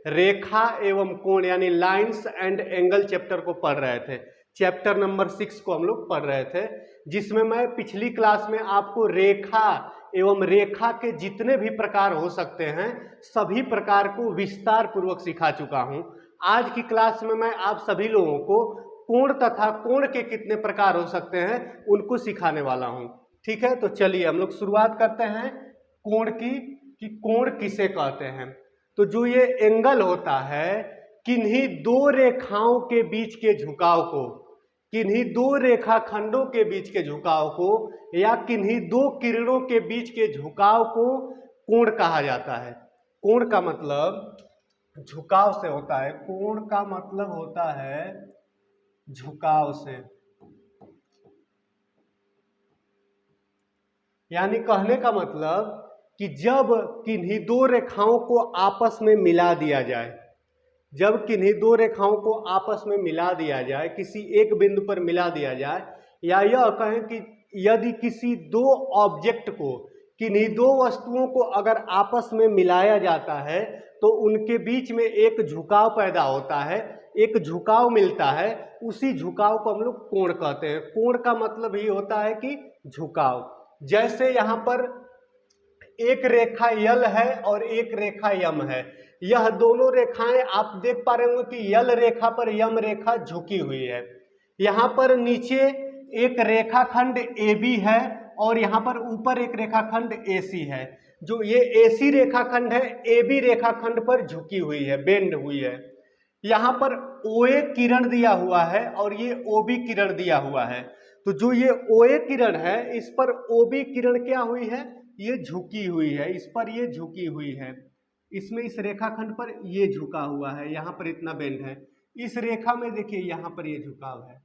रेखा एवं कोण यानी लाइंस एंड एंगल चैप्टर को पढ़ रहे थे। चैप्टर नंबर 6 को हम लोग पढ़ रहे थे, जिसमें मैं पिछली क्लास में आपको रेखा एवं रेखा के जितने भी प्रकार हो सकते हैं सभी प्रकार को विस्तार पूर्वक सिखा चुका हूं। आज की क्लास में मैं आप सभी लोगों को कोण तथा कोण के कितने प्रकार हो सकते हैं उनको सिखाने वाला हूं। ठीक है, तो चलिए हम लोग शुरुआत करते हैं कोण की, कि कोण किसे कहते हैं। तो जो ये एंगल होता है, किन्हीं दो रेखाओं के बीच के झुकाव को, किन्हीं दो रेखाखंडों के बीच के झुकाव को या किन्हीं दो किरणों के बीच के झुकाव को कोण कहा जाता है। कोण का मतलब झुकाव से होता है, कोण का मतलब होता है झुकाव से। यानी कहने का मतलब कि जब किन्हीं दो रेखाओं को आपस में मिला दिया जाए, जब किन्हीं दो रेखाओं को आपस में मिला दिया जाए, किसी एक बिंदु पर मिला दिया जाए, या यह कहें कि यदि किसी दो ऑब्जेक्ट को, किन्हीं दो वस्तुओं को अगर आपस में मिलाया जाता है तो उनके बीच में एक झुकाव पैदा होता है, एक झुकाव मिलता है, उसी झुकाव को हम लोग कोण कहते हैं। कोण का मतलब ही होता है कि झुकाव। जैसे यहाँ पर एक रेखा यल है और एक रेखा यम है, यह दोनों रेखाएं आप देख पा रहे होंगे कि यल रेखा पर यम रेखा झुकी हुई है। यहाँ पर नीचे एक रेखाखंड AB है और यहाँ पर ऊपर एक रेखाखंड AC है। जो ये AC रेखाखंड है AB रेखाखंड पर झुकी हुई है, बेंड हुई है। यहाँ पर OA किरण दिया हुआ है और ये OB किरण दिया हुआ है। तो जो ये OA किरण है इस पर OB किरण क्या हुई है, ये झुकी हुई है, इस पर ये झुकी हुई है, इसमें इस रेखाखंड पर ये झुका हुआ है, यहाँ पर इतना बेंड है, इस रेखा में देखिए यहाँ पर ये झुकाव है।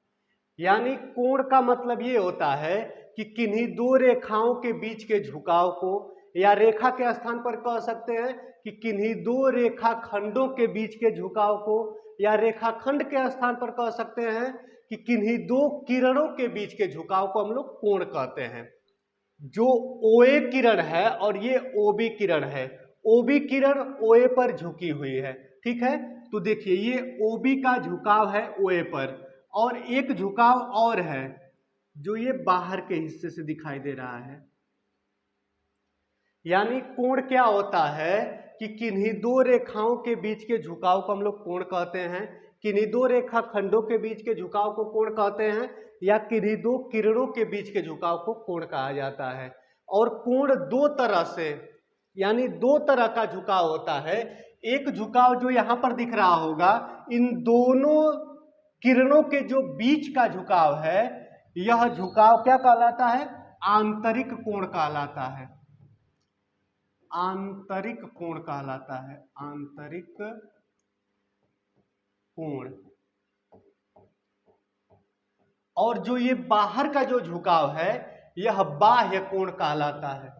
यानी कोण का मतलब ये होता है कि किन्हीं दो रेखाओं के बीच के झुकाव को, या रेखा के स्थान पर कह सकते हैं कि किन्हीं दो रेखाखंडों के बीच के झुकाव को, या रेखाखंड के स्थान पर कह सकते हैं कि किन्हीं दो किरणों के बीच के झुकाव को हम लोग कोण कहते हैं। जो OA किरण है और ये OB किरण है, OB किरण OA पर झुकी हुई है। ठीक है, तो देखिए ये OB का झुकाव है OA पर, और एक झुकाव और है जो ये बाहर के हिस्से से दिखाई दे रहा है। यानी कोण क्या होता है कि किन्हीं दो रेखाओं के बीच के झुकाव को हम लोग कोण कहते हैं, किन्हीं दो रेखाखंडों के बीच के झुकाव को कोण कहते हैं, या किन्हीं दो किरणों के बीच के झुकाव को कोण कहा जाता है। और कोण दो तरह से, यानी दो तरह का झुकाव होता है। एक झुकाव जो यहां पर दिख रहा होगा, इन दोनों किरणों के जो बीच का झुकाव है, यह झुकाव क्या कहलाता है, आंतरिक कोण कहलाता है, आंतरिक कोण कहलाता है, आंतरिक कोण। और जो ये बाहर का जो झुकाव है यह बाह्य कोण कहलाता है।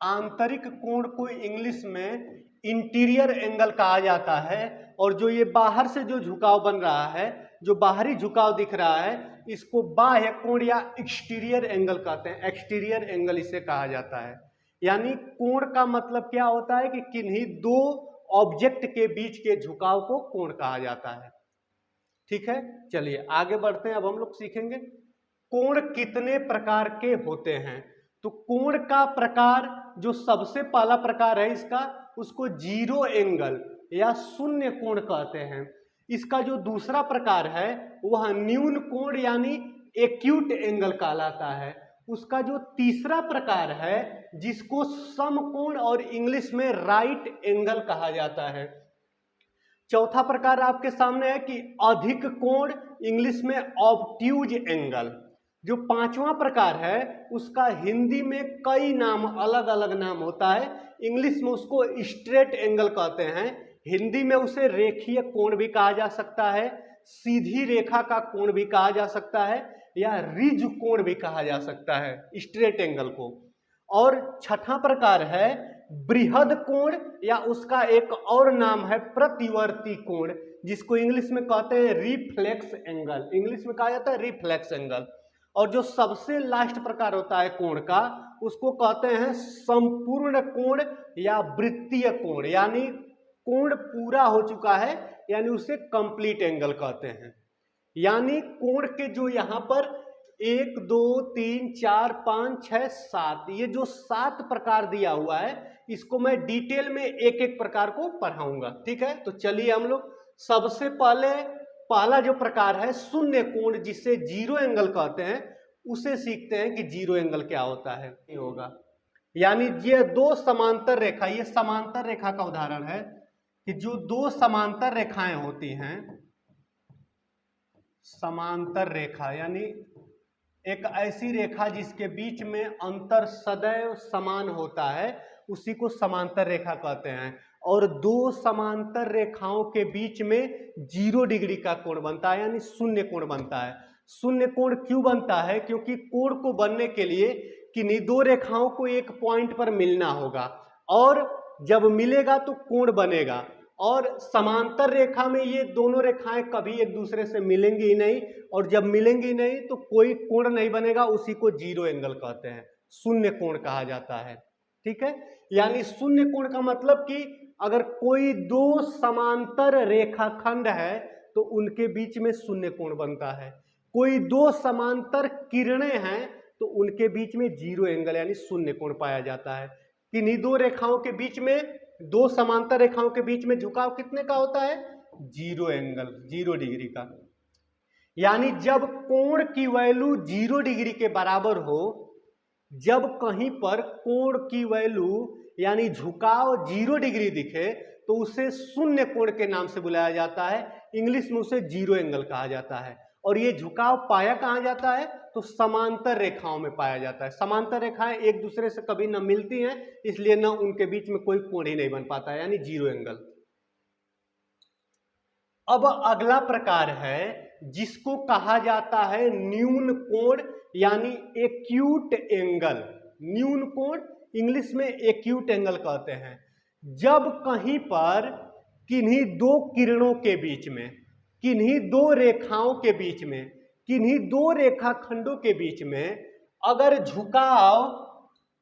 आंतरिक कोण को इंग्लिश में इंटीरियर एंगल कहा जाता है, और जो ये बाहर से जो झुकाव बन रहा है, जो बाहरी झुकाव दिख रहा है, इसको बाह्य कोण या एक्सटीरियर एंगल कहते हैं, एक्सटीरियर एंगल इसे कहा जाता है। यानी कोण का मतलब क्या होता है कि किन्हीं दो ऑब्जेक्ट के बीच के झुकाव को कोण कहा जाता है। ठीक है, चलिए आगे बढ़ते हैं। अब हम लोग सीखेंगे कोण कितने प्रकार के होते हैं। तो कोण का प्रकार जो सबसे पहला प्रकार है इसका, उसको जीरो एंगल या शून्य कोण कहते हैं। इसका जो दूसरा प्रकार है वह न्यून कोण यानी एक्यूट एंगल कहलाता है। उसका जो तीसरा प्रकार है जिसको समकोण और इंग्लिश में राइट एंगल कहा जाता है। चौथा प्रकार आपके सामने है कि अधिक कोण, इंग्लिश में ऑब्ट्यूज एंगल। जो पांचवा प्रकार है उसका हिंदी में कई नाम, अलग अलग नाम होता है। इंग्लिश में उसको स्ट्रेट एंगल कहते हैं, हिंदी में उसे रेखीय कोण भी कहा जा सकता है, सीधी रेखा का कोण भी कहा जा सकता है, या रिज कोण भी कहा जा सकता है स्ट्रेट एंगल को। और छठा प्रकार है बृहद कोण, या उसका एक और नाम है प्रतिवर्ती कोण, जिसको इंग्लिश में कहते हैं रिफ्लेक्स एंगल, इंग्लिश में कहा जाता है रिफ्लेक्स एंगल। और जो सबसे लास्ट प्रकार होता है कोण का, उसको कहते हैं संपूर्ण कोण या वृत्तीय कोण, यानी कोण पूरा हो चुका है, यानी उसे कंप्लीट एंगल कहते हैं। यानी कोण के जो यहाँ पर 1 2 3 4 5 6 7, ये जो 7 प्रकार दिया हुआ है, इसको मैं डिटेल में एक एक प्रकार को पढ़ाऊंगा। ठीक है, तो चलिए हम लोग सबसे पहला जो प्रकार है शून्य कोण, जिसे जीरो एंगल कहते हैं, उसे सीखते हैं कि जीरो एंगल क्या होता है। ये होगा, यानी ये दो समांतर रेखा, ये समांतर रेखा का उदाहरण है कि जो दो समांतर रेखाएं होती हैं, समांतर रेखा यानी एक ऐसी रेखा जिसके बीच में अंतर सदैव समान होता है, उसी को समांतर रेखा कहते हैं। और दो समांतर रेखाओं के बीच में 0 डिग्री का कोण बनता है, यानी शून्य कोण बनता है। शून्य कोण क्यों बनता है? क्योंकि कोण को बनने के लिए किन्हीं दो रेखाओं को एक पॉइंट पर मिलना होगा, और जब मिलेगा तो कोण बनेगा। और समांतर रेखा में ये दोनों रेखाएं कभी एक दूसरे से मिलेंगी ही नहीं, और जब मिलेंगी नहीं तो कोई कोण नहीं बनेगा, उसी को जीरो एंगल कहते हैं, शून्य कोण कहा जाता है। ठीक है, यानी शून्य कोण का मतलब कि अगर कोई दो समांतर रेखाखंड है तो उनके बीच में शून्य कोण बनता है। कोई दो समांतर किरणें हैं तो उनके बीच में जीरो एंगल यानी शून्य कोण पाया जाता है। किन्हीं दो रेखाओं के बीच में, दो समांतर रेखाओं के बीच में झुकाव कितने का होता है? जीरो एंगल, 0 डिग्री का। यानी जब कोण की वैल्यू 0 डिग्री के बराबर हो, जब कहीं पर कोण की वैल्यू यानी झुकाव 0 डिग्री दिखे तो उसे शून्य कोण के नाम से बुलाया जाता है। इंग्लिश में उसे जीरो एंगल कहा जाता है। और ये झुकाव पाया कहाँ जाता है? तो समांतर रेखाओं में पाया जाता है। समांतर रेखाएं एक दूसरे से कभी न मिलती हैं, इसलिए न उनके बीच में कोई कोण ही नहीं बन पाता, यानी जीरो एंगल। अब अगला प्रकार है जिसको कहा जाता है न्यून कोण यानी एक्यूट एंगल। न्यून कोण इंग्लिश में एक्यूट एंगल कहते हैं। जब कहीं पर किन्हीं दो किरणों के बीच में, किन्हीं दो रेखाओं के बीच में, किन्हीं दो रेखाखंडों के बीच में अगर झुकाव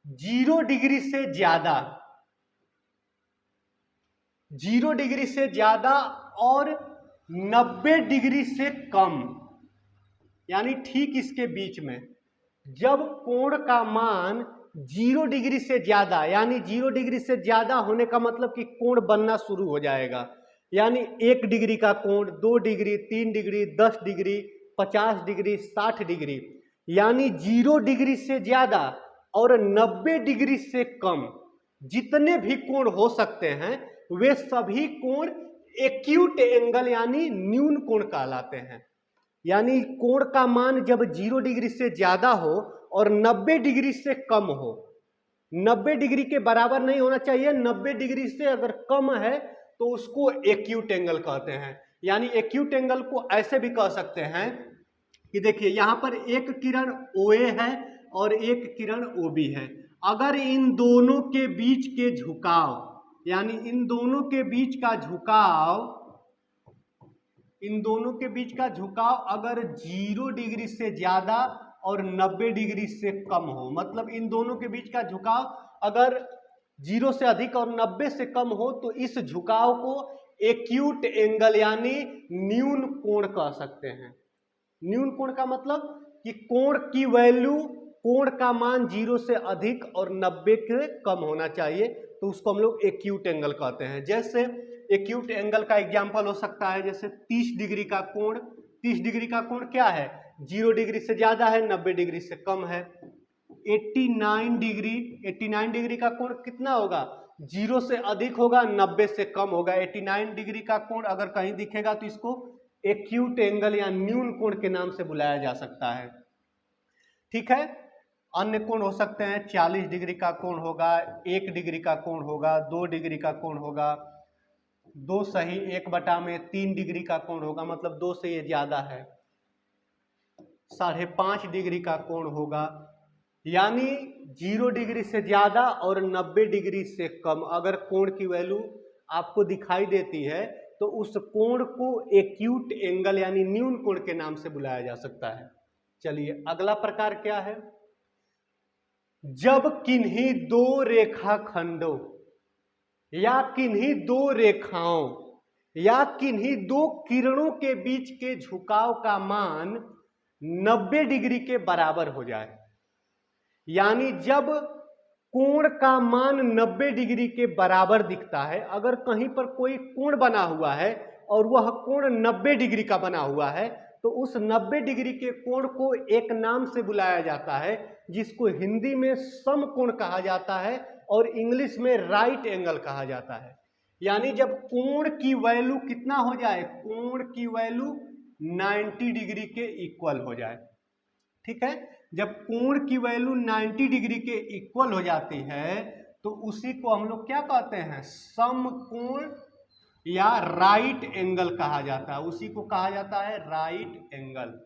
0 डिग्री से ज्यादा, 0 डिग्री से ज्यादा और 90 डिग्री से कम, यानी ठीक इसके बीच में, जब कोण का मान 0 डिग्री से ज्यादा, यानी 0 डिग्री से ज्यादा होने का मतलब कि कोण बनना शुरू हो जाएगा, यानी 1 डिग्री का कोण, 2 degree, 3 degree, 10 degree, 50 degree, 60 degree, यानी 0 डिग्री से ज्यादा और 90 डिग्री से कम जितने भी कोण हो सकते हैं वे सभी कोण एक्यूट एंगल यानी न्यून कोण कहलाते हैं। यानी कोण का मान जब 0 डिग्री से ज्यादा हो और 90 डिग्री से कम हो, 90 डिग्री के बराबर नहीं होना चाहिए, 90 डिग्री से अगर कम है तो उसको एक्यूट एंगल कहते हैं। यानी एक्यूट एंगल को ऐसे भी कह सकते हैं कि देखिए यहां पर एक किरण OA है और एक किरण OB है। अगर इन दोनों के बीच के झुकाव, यानी इन दोनों के बीच का झुकाव, इन दोनों के बीच का झुकाव अगर 0 डिग्री से ज्यादा और 90 डिग्री से कम हो, मतलब इन दोनों के बीच का झुकाव अगर 0 से अधिक और 90 से कम हो, तो इस झुकाव को एक्यूट एंगल यानी न्यून कोण कह सकते हैं। न्यून कोण का मतलब कि कोण की वैल्यू, कोण का मान 0 से अधिक और 90 के कम होना चाहिए, तो उसको हम लोग एक्यूट एंगल कहते हैं। जैसे एक्यूट एंगल का एग्जाम्पल हो सकता है जैसे 30 डिग्री का कोण। 30 डिग्री का कोण क्या है? 0 डिग्री से ज्यादा है, 90 डिग्री से कम है। 89 डिग्री, 89 डिग्री का कोण कितना होगा? 0 से अधिक होगा, 90 से कम होगा। 89 डिग्री का कोण अगर कहीं दिखेगा तो इसको एक्यूट एंगल या न्यून कोण के नाम से बुलाया जा सकता है। ठीक है, अन्य कोण हो सकते हैं 40 डिग्री का कोण होगा, 1 डिग्री का कोण होगा, 2 डिग्री का कोण होगा, 2 सही 1/3 डिग्री का कोण होगा, मतलब 2 से ये ज्यादा है, 5.5 डिग्री का कोण होगा। यानी 0 डिग्री से ज्यादा और 90 डिग्री से कम अगर कोण की वैल्यू आपको दिखाई देती है तो उस कोण को एक्यूट एंगल यानी न्यून कोण के नाम से बुलाया जा सकता है। चलिए अगला प्रकार क्या है, जब किन्हीं दो रेखाखंडों या किन्हीं दो रेखाओं या किन्हीं दो किरणों के बीच के झुकाव का मान 90 डिग्री के बराबर हो जाए। यानी जब कोण का मान 90 डिग्री के बराबर दिखता है, अगर कहीं पर कोई कोण बना हुआ है और वह कोण 90 डिग्री का बना हुआ है, तो उस 90 डिग्री के कोण को एक नाम से बुलाया जाता है जिसको हिंदी में समकोण कहा जाता है और इंग्लिश में राइट एंगल कहा जाता है। यानी जब कोण की वैल्यू कितना हो जाए, कोण की वैल्यू 90 डिग्री के इक्वल हो जाए, ठीक है। जब कोण की वैल्यू 90 डिग्री के इक्वल हो जाती है तो उसी को हम लोग क्या कहते हैं, समकोण या राइट एंगल कहा जाता है। उसी को कहा जाता है राइट एंगल,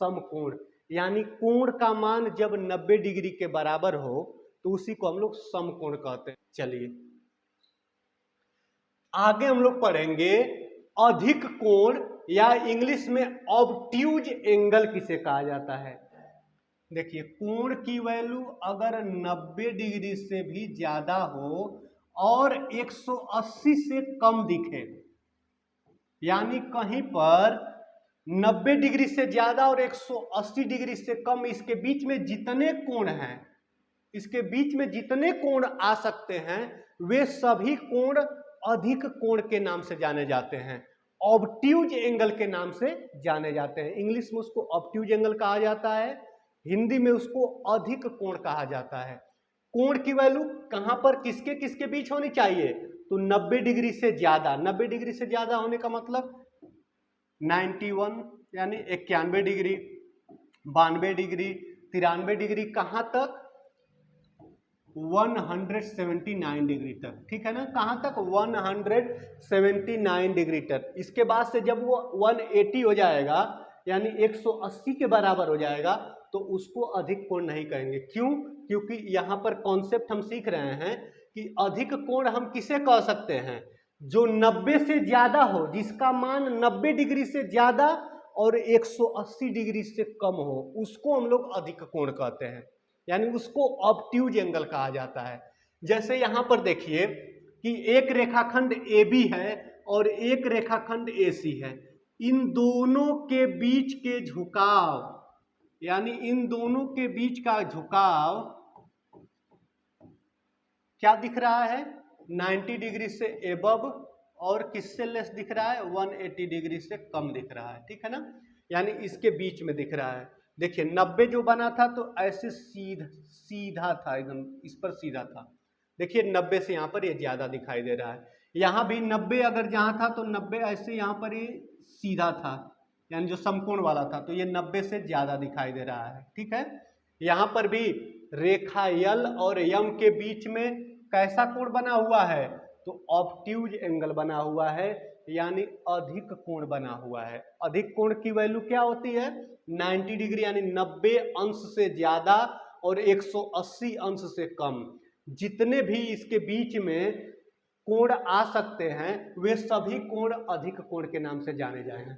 समकोण। यानी कोण का मान जब 90 डिग्री के बराबर हो तो उसी को हम लोग समकोण कहते हैं। चलिए आगे हम लोग पढ़ेंगे अधिक कोण या इंग्लिश में ऑब्ट्यूज एंगल किसे कहा जाता है। देखिए कोण की वैल्यू अगर 90 डिग्री से भी ज्यादा हो और 180 से कम दिखे, यानी कहीं पर 90 डिग्री से ज्यादा और 180 डिग्री से कम, इसके बीच में जितने कोण हैं, इसके बीच में जितने कोण आ सकते हैं वे सभी कोण अधिक कोण के नाम से जाने जाते हैं, ऑब्ट्यूज एंगल के नाम से जाने जाते हैं। इंग्लिश में उसको ऑब्ट्यूज एंगल कहा जाता है, हिंदी में उसको अधिक कोण कहा जाता है। कोण की वैल्यू कहां पर किसके किसके बीच होनी चाहिए, तो 90 डिग्री से ज्यादा। 90 डिग्री से ज्यादा होने का मतलब 91 यानी 91 डिग्री, 92 डिग्री, 93 डिग्री, कहां तक 179 डिग्री तक, ठीक है ना। कहां तक 179 डिग्री तक। इसके बाद से जब वो 180 हो जाएगा यानी 180 के बराबर हो जाएगा तो उसको अधिक कोण नहीं कहेंगे। क्यों, क्योंकि यहां पर कॉन्सेप्ट हम सीख रहे हैं कि अधिक कोण हम किसे कह सकते हैं, जो 90 से ज्यादा हो, जिसका मान 90 डिग्री से ज्यादा और 180 डिग्री से कम हो, उसको हम लोग अधिक कोण कहते हैं, यानी उसको ऑब्ट्यूज एंगल कहा जाता है। जैसे यहां पर देखिए कि एक रेखाखंड AB है और एक रेखाखंड AC है, इन दोनों के बीच के झुकाव, यानी इन दोनों के बीच का झुकाव क्या दिख रहा है, 90 डिग्री से एबव और किससे लेस दिख रहा है, 180 डिग्री से कम दिख रहा है, ठीक है ना। यानी इसके बीच में दिख रहा है। देखिए 90 जो बना था तो ऐसे सीधा था, एकदम इस पर सीधा था। देखिए 90 से यहाँ पर ये ज्यादा दिखाई दे रहा है। यहाँ भी 90 अगर जहाँ था तो 90 ऐसे यहाँ पर ये सीधा था, यानी जो समकोण वाला था, तो ये 90 से ज्यादा दिखाई दे रहा है, ठीक है। यहाँ पर भी रेखा यल और यम के बीच में कैसा कोण बना हुआ है, तो ऑब्ट्यूज एंगल बना हुआ है, यानी अधिक कोण बना हुआ है। अधिक कोण की वैल्यू क्या होती है, 90 डिग्री, यानी 90 अंश से ज्यादा और 180 अंश से कम। जितने भी इसके बीच में कोण आ सकते हैं वे सभी कोण अधिक कोण के नाम से जाने जाएंगे।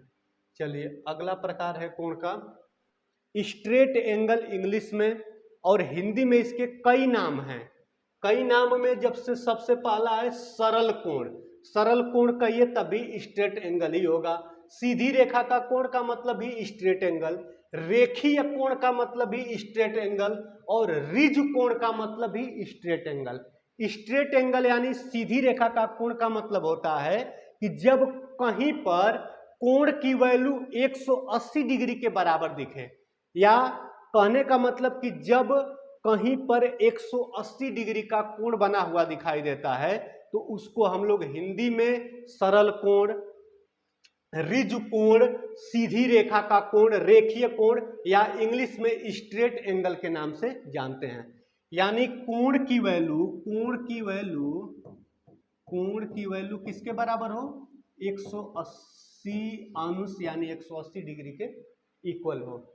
चलिए अगला प्रकार है कोण का स्ट्रेट एंगल। इंग्लिश में और हिंदी में इसके कई नाम हैं। कई नाम में जब से सबसे पहला है सरल कोण। सरल कोण कहिए तभी स्ट्रेट एंगल ही होगा। सीधी रेखा का कोण का मतलब भी स्ट्रेट एंगल, रेखीय कोण का मतलब भी स्ट्रेट एंगल और रिज कोण का मतलब भी स्ट्रेट एंगल। स्ट्रेट एंगल यानी सीधी रेखा का कोण का मतलब होता है कि जब कहीं पर कोण की वैल्यू 180 डिग्री के बराबर दिखे, या कहने का मतलब कि जब कहीं पर 180 डिग्री का कोण बना हुआ दिखाई देता है तो उसको हम लोग हिंदी में सरल कोण, रिज कोण, सीधी रेखा का कोण, रेखीय कोण या इंग्लिश में स्ट्रेट एंगल के नाम से जानते हैं। यानी कोण की वैल्यू किसके बराबर हो, 180 अंश यानी 180 डिग्री के इक्वल हो।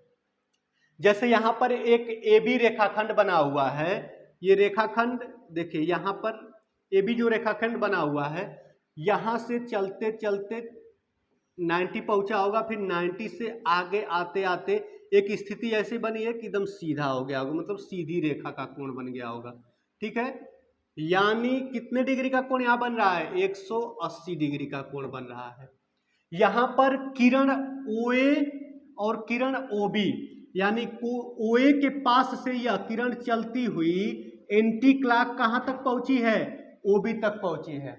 जैसे यहां पर एक AB रेखाखंड बना हुआ है, ये रेखाखंड देखिए यहां पर AB जो रेखाखंड बना हुआ है, यहां से चलते चलते 90 पहुंचा होगा, फिर 90 से आगे आते आते एक स्थिति ऐसी बनी है कि एकदम सीधा हो गया होगा, मतलब सीधी रेखा का कोण बन गया होगा। ठीक है, यानी कितने डिग्री का कोण यहाँ बन रहा है? 180 डिग्री का कोण बन रहा है। यहाँ पर किरण OA और किरण OB, यानी OA के पास से यह किरण चलती हुई एंटी क्लॉक कहाँ तक पहुंची है? OB तक पहुंची है।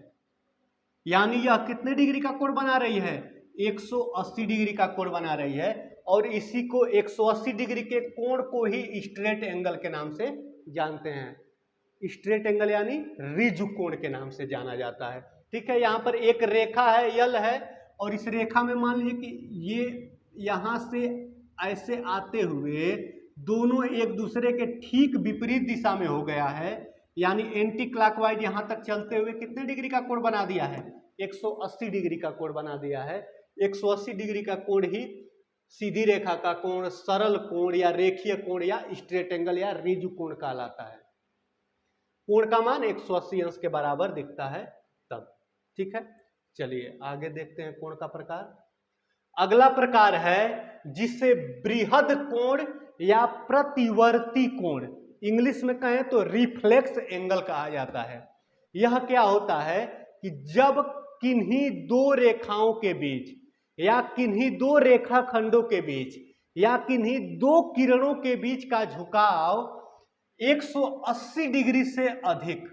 यानी यह कितने डिग्री का कोण बना रही है? 180 डिग्री का कोण बना रही है। और इसी को 180 डिग्री के कोण को ही स्ट्रेट एंगल के नाम से जानते हैं। स्ट्रेट एंगल यानी रिज कोण के नाम से जाना जाता है। ठीक है, यहाँ पर एक रेखा है, यल है, और इस रेखा में मान लीजिए कि ये यहाँ से ऐसे आते हुए दोनों एक दूसरे के ठीक विपरीत दिशा में हो गया है, यानी एंटी क्लॉकवाइज यहाँ तक चलते हुए कितने डिग्री का कोण बना दिया है? 180 डिग्री का कोण बना दिया है। 180 डिग्री का कोण ही सीधी रेखा का कोण, सरल कोण या रेखीय कोण या स्ट्रेट एंगल या रिज कोण कहलाता है। कोण का मान 180 अंश के बराबर दिखता है तब। ठीक है, चलिए आगे देखते हैं कोण का प्रकार। अगला प्रकार है जिसे बृहद कोण या प्रतिवर्ती कोण, इंग्लिश में कहें तो रिफ्लेक्स एंगल कहा जाता है। यह क्या होता है कि जब किन्हीं दो रेखाओं के बीच या किन्हीं दो रेखाखंडों के बीच या किन्हीं दो किरणों के बीच का झुकाव 180 डिग्री से अधिक,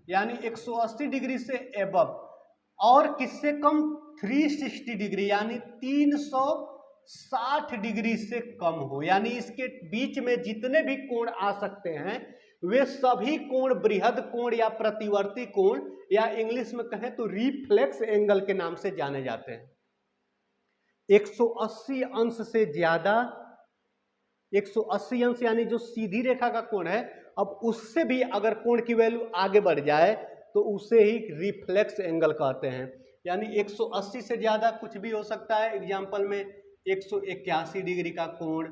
यानी 180 डिग्री से एबव, और किससे कम 360 डिग्री यानी 360 डिग्री से कम हो, यानी इसके बीच में जितने भी कोण आ सकते हैं वे सभी कोण बृहद कोण या प्रतिवर्ती कोण या इंग्लिश में कहें तो रिफ्लेक्स एंगल के नाम से जाने जाते हैं। 180 अंश से ज्यादा, 180 अंश यानी जो सीधी रेखा का कोण है, अब उससे भी अगर कोण की वैल्यू आगे बढ़ जाए तो उसे ही रिफ्लेक्स एंगल कहते हैं। यानी 180 से ज्यादा कुछ भी हो सकता है। एग्जाम्पल में 181 डिग्री का कोण,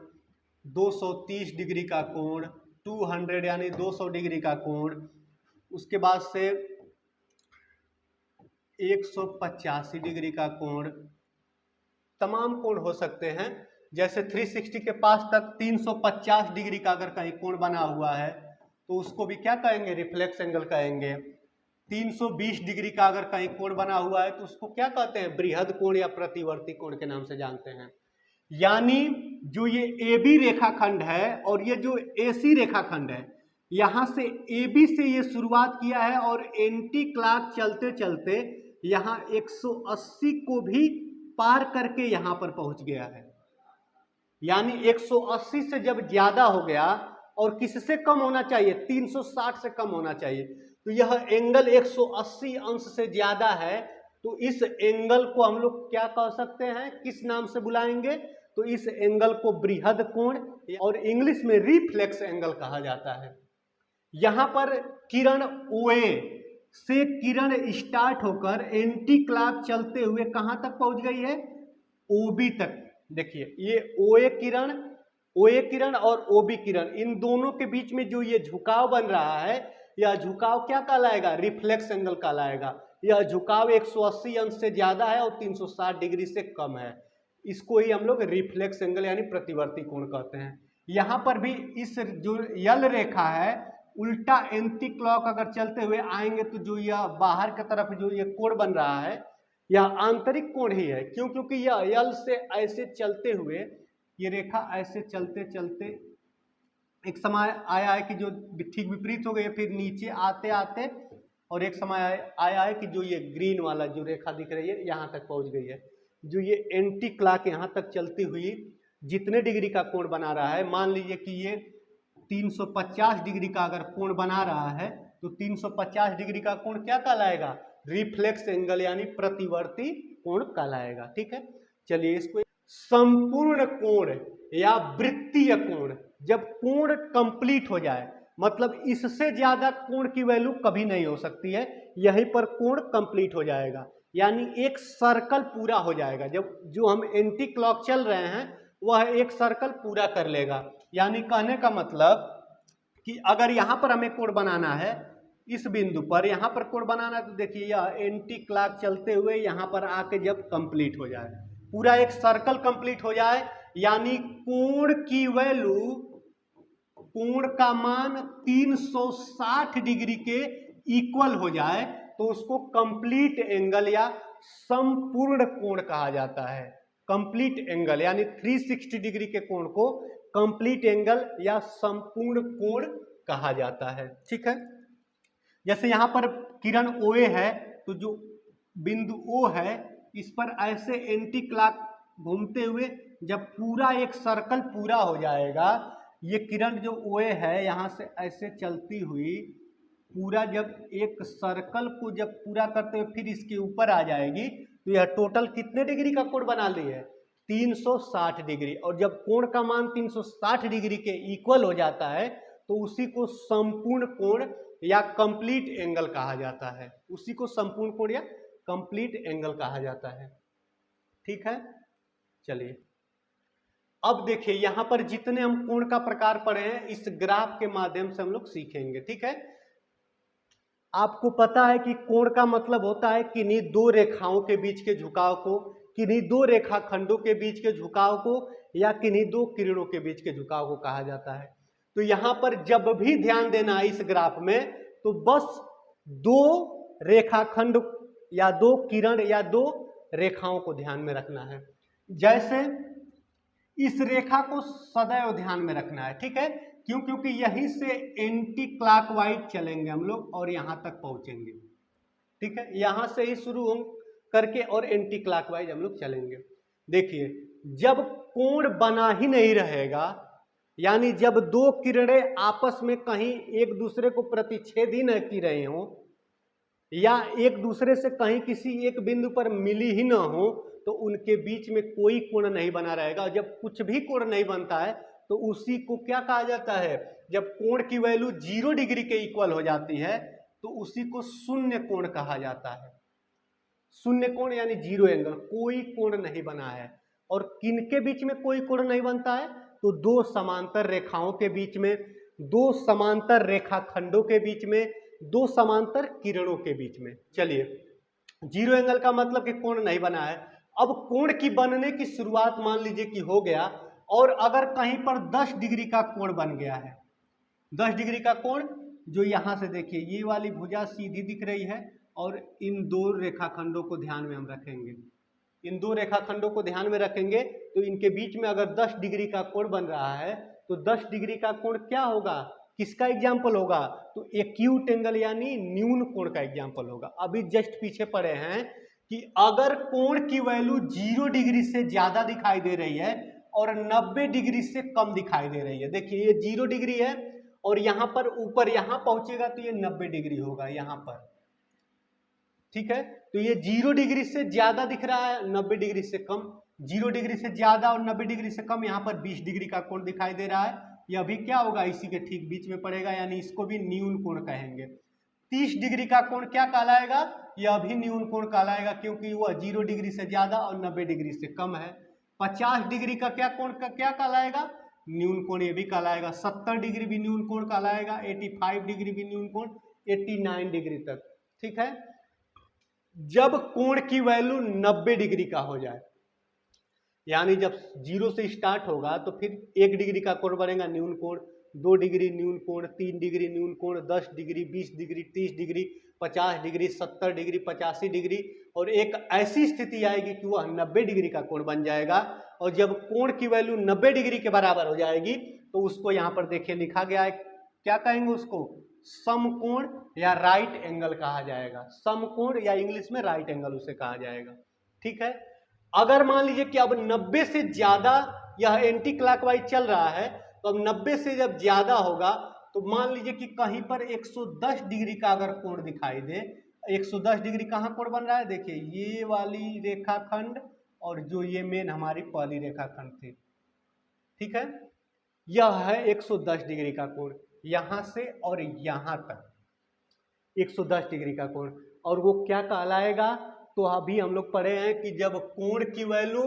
230 डिग्री का कोण, 200 यानी 200 डिग्री का कोण, उसके बाद से 185 डिग्री का कोण, तमाम कोण हो सकते हैं। जैसे 360 के पास तक 350 डिग्री का अगर कहीं कोण बना हुआ है तो उसको भी क्या कहेंगे? रिफ्लेक्स एंगल कहेंगे। 320 डिग्री का अगर कहीं कोण बना हुआ है तो उसको क्या कहते हैं? बृहद कोण या प्रतिवर्ती कोण के नाम से जानते हैं। यानी जो ये AB रेखाखंड है और ये जो AC रेखाखंड है, यहां से AB से ये शुरुआत किया है और एंटी क्लॉक चलते चलते यहां 180 को भी पार करके यहां पर पहुंच गया है। यानी 180 से जब ज्यादा हो गया और किससे कम होना चाहिए? 360 से कम होना चाहिए। तो यह एंगल 180 अंश से ज्यादा है, तो इस एंगल को हम लोग क्या कह सकते हैं? किस नाम से बुलाएंगे? तो इस एंगल को बृहद कोण और इंग्लिश में रिफ्लेक्स एंगल कहा जाता है। यहां पर किरण OA से किरण स्टार्ट होकर एंटी क्लॉक चलते हुए कहां तक पहुंच गई है? OB तक। देखिए ये OA किरण और OB किरण, इन दोनों के बीच में जो ये झुकाव बन रहा है, यह झुकाव क्या कहलाएगा? रिफ्लेक्स एंगल कहलाएगा। यह झुकाव 180 अंश से ज्यादा है और 360 डिग्री से कम है। इसको ही हम लोग रिफ्लेक्स एंगल यानी प्रतिवर्ती कोण कहते हैं। यहां पर भी इस जो यल रेखा है, उल्टा एंटी क्लॉक अगर चलते हुए आएंगे तो जो यह बाहर की तरफ जो ये कोण बन रहा है, यह आंतरिक कोण ही है। क्यों? क्योंकि यह यल से ऐसे चलते हुए ये रेखा ऐसे चलते चलते एक समय आया है कि जो ठीक विपरीत हो गई, फिर नीचे आते आते और एक समय आया है कि जो ये ग्रीन वाला जो रेखा दिख रही है यहाँ तक पहुँच गई है। जो ये एंटी क्लॉक यहाँ तक चलती हुई जितने डिग्री का कोण बना रहा है, मान लीजिए कि ये 350 डिग्री का अगर कोण बना रहा है तो 350 डिग्री का कोण क्या कहलाएगा? रिफ्लेक्स एंगल यानी प्रतिवर्ती कोण कहलाएगा। ठीक है, चलिए इसको संपूर्ण कोण या वृत्तीय कोण, जब कोण कंप्लीट हो जाए, मतलब इससे ज्यादा कोण की वैल्यू कभी नहीं हो सकती है, यहीं पर कोण कंप्लीट हो जाएगा, यानी एक सर्कल पूरा हो जाएगा। जब जो हम एंटी क्लॉक चल रहे हैं वह एक सर्कल पूरा कर लेगा। यानी कहने का मतलब कि अगर यहाँ पर हमें कोण बनाना है, इस बिंदु पर यहाँ पर कोण बनाना है, तो देखिए यह एंटी क्लॉक चलते हुए यहाँ पर आके जब कंप्लीट हो जाए, पूरा एक सर्कल कंप्लीट हो जाए, यानी कोण की वैल्यू, कोण का मान 360 डिग्री के इक्वल हो जाए तो उसको कंप्लीट एंगल या संपूर्ण कोण कहा जाता है। कंप्लीट एंगल यानी 360 डिग्री के कोण को कंप्लीट एंगल या संपूर्ण कोण कहा जाता है। ठीक है, जैसे यहां पर किरण OA है तो जो बिंदु O है इस पर ऐसे एंटी क्लॉक घूमते हुए जब पूरा एक सर्कल पूरा हो जाएगा, ये किरण जो OA है यहां से ऐसे चलती हुई पूरा जब एक सर्कल को जब पूरा करते हुए फिर इसके ऊपर आ जाएगी तो यह टोटल कितने डिग्री का कोण बना ली है? 360 डिग्री। और जब कोण का मान 360 डिग्री के इक्वल हो जाता है तो उसी को संपूर्ण कोण या कंप्लीट एंगल कहा जाता है। उसी को संपूर्ण कोण या कंप्लीट एंगल कहा जाता है। ठीक है, चलिए अब देखिए यहां पर जितने हम कोण का प्रकार पढ़े हैं इस ग्राफ के माध्यम से हम लोग सीखेंगे। ठीक है, आपको पता है कि कोण का मतलब होता है किन्हीं दो रेखाओं के बीच के झुकाव को, किन्हीं दो रेखाखंडों के बीच के झुकाव को या किन्हीं दो किरणों के बीच के झुकाव को कहा जाता है। तो यहां पर जब भी ध्यान देना है इस ग्राफ में तो बस दो रेखाखंड या दो किरण या दो रेखाओं को ध्यान में रखना है। जैसे इस रेखा को सदैव ध्यान में रखना है। ठीक है, क्यों? क्योंकि यहीं से एंटी क्लॉकवाइज चलेंगे हम लोग और यहां तक पहुंचेंगे। ठीक है, यहां से ही शुरू करके और एंटी क्लॉकवाइज हम लोग चलेंगे। देखिए जब कोण बना ही नहीं रहेगा, यानी जब दो किरणें आपस में कहीं एक दूसरे को प्रतिच्छेद ही न की रहे हो या एक दूसरे से कहीं किसी एक बिंदु पर मिली ही ना हो तो उनके बीच में कोई कोण नहीं बना रहेगा। जब कुछ भी कोण नहीं बनता है तो उसी को क्या कहा जाता है? जब कोण की वैल्यू 0 डिग्री के इक्वल हो जाती है तो उसी को शून्य कोण कहा जाता है। शून्य कोण यानी जीरो एंगल, कोई कोण नहीं बना है। और किनके बीच में कोई कोण नहीं बनता है? तो दो समांतर रेखाओं के बीच में, दो समांतर रेखाखंडों के बीच में, दो समांतर किरणों के बीच में। चलिए, जीरो एंगल का मतलब कि कोण नहीं बना है। अब कोण की बनने की शुरुआत मान लीजिए कि हो गया और अगर कहीं पर 10 डिग्री का कोण बन गया है, 10 डिग्री का कोण, जो यहां से देखिए ये वाली भुजा सीधी दिख रही है और इन दो रेखाखंडों को ध्यान में हम रखेंगे, इन दो रेखाखंडों को ध्यान में रखेंगे तो इनके बीच में अगर 10 डिग्री का कोण बन रहा है तो 10 डिग्री का कोण क्या होगा? किसका एग्जाम्पल होगा? तो एक्यूट एंगल यानी न्यून कोण का एग्जाम्पल होगा। अभी जस्ट पीछे पड़े हैं कि अगर कोण की वैल्यू 0 डिग्री से ज्यादा दिखाई दे रही है और 90 डिग्री से कम दिखाई दे रही है। देखिए ये 0 डिग्री है और यहां पर ऊपर यहां पहुंचेगा तो ये 90 डिग्री होगा यहां पर। ठीक है, तो ये 0 डिग्री से ज्यादा दिख रहा है, 90 डिग्री से कम। 0 डिग्री से ज्यादा और 90 डिग्री से कम, यहाँ पर 20 डिग्री का कोण दिखाई दे रहा है। यह भी क्या होगा? इसी के ठीक बीच में पड़ेगा, यानी इसको भी न्यून कोण कहेंगे। 30 डिग्री का कोण क्या कहलाएगा? यह भी न्यून कोण कहलाएगा क्योंकि वह 0 डिग्री से ज्यादा और 90 डिग्री से कम है। 50 डिग्री का क्या कोण का क्या कहलाएगा? न्यून कोण ये भी कहलाएगा। 70 डिग्री भी न्यून कोण कहलाएगा। 85 डिग्री भी न्यून कोण, 89 डिग्री तक। ठीक है, जब कोण की वैल्यू 90 डिग्री का हो जाए, यानी जब 0 से स्टार्ट होगा तो फिर 1 डिग्री का कोण बनेगा न्यून कोण, 2 डिग्री न्यून कोण, 3 डिग्री न्यून कोण, 10 degree, 20 degree, 30 degree, 50 degree, 70 degree, 85 degree, और एक ऐसी स्थिति आएगी कि वह 90 डिग्री का कोण बन जाएगा। और जब कोण की वैल्यू 90 डिग्री के बराबर हो जाएगी तो उसको यहाँ पर देखिए लिखा गया है, क्या कहेंगे उसको? समकोण या राइट एंगल कहा जाएगा। समकोण या इंग्लिश में राइट एंगल उसे कहा जाएगा। ठीक है, अगर मान लीजिए कि अब 90 से ज्यादा यह एंटी क्लॉकवाइज चल रहा है तो अब 90 से जब ज्यादा होगा तो मान लीजिए कि कहीं पर 110 डिग्री का अगर कोण दिखाई दे, 110 डिग्री कहाँ कोण बन रहा है? देखिए ये वाली रेखाखंड और जो ये मेन हमारी पहली रेखाखंड थी। ठीक है, यह है 110 डिग्री का कोण, यहां से और यहां तक 110 डिग्री का कोण। और वो क्या कहलाएगा? तो अभी हम लोग पढ़े हैं कि जब कोण की वैल्यू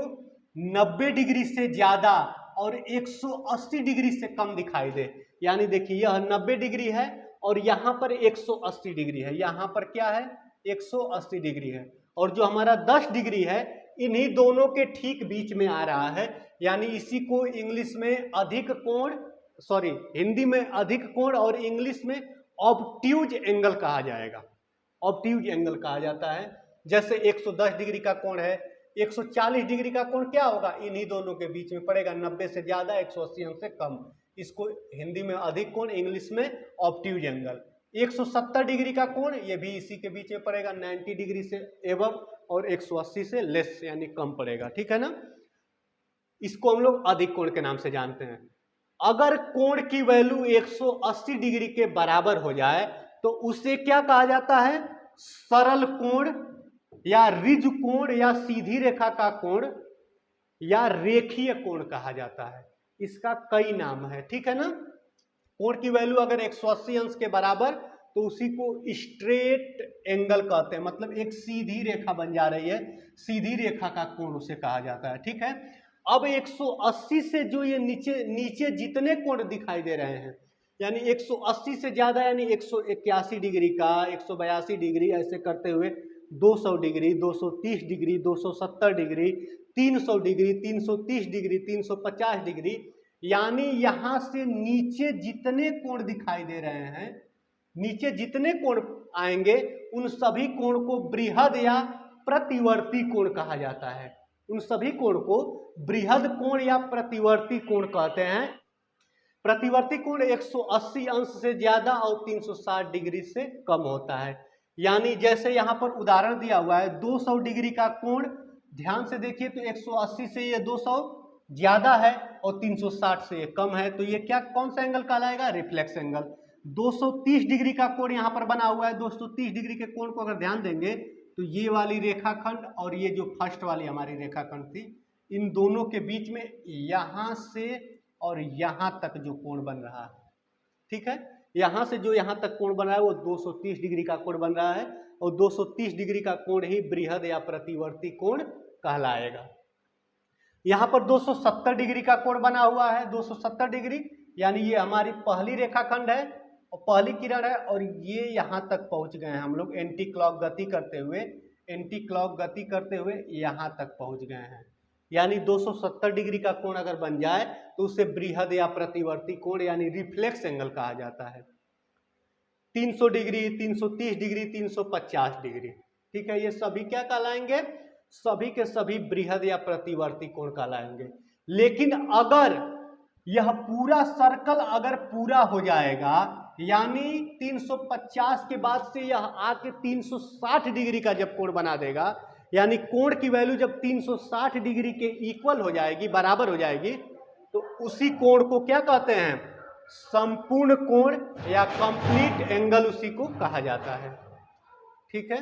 90 डिग्री से ज्यादा और 180 डिग्री से कम दिखाई दे, यानी देखिए यह 90 डिग्री है और यहां पर 180 डिग्री है, यहां पर क्या है? 180 डिग्री है, और जो हमारा 10 डिग्री है इन्हीं दोनों के ठीक बीच में आ रहा है, यानी इसी को इंग्लिश में अधिक कोण, सॉरी हिंदी में अधिक कोण और इंग्लिश में ऑब्ट्यूज एंगल कहा जाएगा, ऑब्ट्यूज एंगल कहा जाता है। जैसे 110 डिग्री का कोण है, 140 डिग्री का कोण क्या होगा, इन्हीं दोनों के बीच में पड़ेगा, 90 से ज्यादा 180 अंश से कम, इसको हिंदी में अधिक कोण, इंग्लिश में ऑब्ट्यूज एंगल। 170 डिग्री का कोण, ये भी इसी के बीच में पड़ेगा, 90 डिग्री से एबव और 180 से लेस यानी कम पड़ेगा, ठीक है ना। इसको हम लोग अधिक कोण के नाम से जानते हैं। अगर कोण की वैल्यू 180 डिग्री के बराबर हो जाए तो उसे क्या कहा जाता है, सरल कोण या रिज कोण या सीधी रेखा का कोण या रेखीय कोण कहा जाता है। इसका कई नाम है, ठीक है ना। कोण की वैल्यू अगर 180 अंश के बराबर तो उसी को स्ट्रेट एंगल कहते हैं, मतलब एक सीधी रेखा बन जा रही है, सीधी रेखा का कोण उसे कहा जाता है, ठीक है। अब 180 से जो ये नीचे जितने कोण दिखाई दे रहे हैं, यानी 180 से ज्यादा यानी 181 डिग्री का, 182 डिग्री, ऐसे करते हुए 200 degree, 230 degree, 270 degree, 300 degree, 330 degree, 350 degree, यानी यहां से नीचे जितने कोण दिखाई दे रहे हैं, नीचे जितने कोण आएंगे उन सभी कोण को बृहद या प्रतिवर्ती कोण कहा जाता है। उन सभी कोण को बृहद कोण या प्रतिवर्ती कोण कहते हैं। प्रतिवर्ती कोण 180 अंश से ज्यादा और 360 डिग्री से कम होता है। यानी जैसे यहां पर उदाहरण दिया हुआ है 200 डिग्री का कोण, ध्यान से देखिए तो 180 से ये 200 ज्यादा है और 360 से ये कम है, तो ये क्या कौन सा एंगल कहलाएगा, रिफ्लेक्स एंगल। 230 डिग्री का कोण यहां पर बना हुआ है, 230 डिग्री के कोण को अगर ध्यान देंगे तो ये वाली रेखाखंड और ये जो फर्स्ट वाली हमारी रेखाखंड थी, इन दोनों के बीच में यहां से और यहां तक जो कोण बन रहा है, ठीक है, यहां से जो यहां तक कोण बन रहा है वो 230 डिग्री का कोण बन रहा है और 230 डिग्री का कोण ही बृहद या प्रतिवर्ती कोण कहलाएगा। यहां पर 270 डिग्री का कोण बना हुआ है, 270 डिग्री यानी ये हमारी पहली रेखाखंड है और पहली किरण है और ये यहां तक पहुंच गए हैं हम लोग एंटी क्लॉक गति करते हुए, एंटी क्लॉक गति करते हुए यहां तक पहुंच गए हैं। यानी 270 डिग्री का कोण अगर बन जाए तो उसे बृहद या प्रतिवर्ती कोण यानी रिफ्लेक्स एंगल कहा जाता है। 300 डिग्री, 330 डिग्री, 350 डिग्री, ठीक है, ये सभी क्या कहलाएंगे, सभी के सभी बृहद या प्रतिवर्ती कोण कहलाएंगे। लेकिन अगर यह पूरा सर्कल अगर पूरा हो जाएगा, यानी 350 के बाद से यह आके 360 डिग्री का जब कोण बना देगा, यानी कोण की वैल्यू जब 360 डिग्री के इक्वल हो जाएगी, बराबर हो जाएगी, तो उसी कोण को क्या कहते हैं, संपूर्ण कोण या कंप्लीट एंगल उसी को कहा जाता है, ठीक है।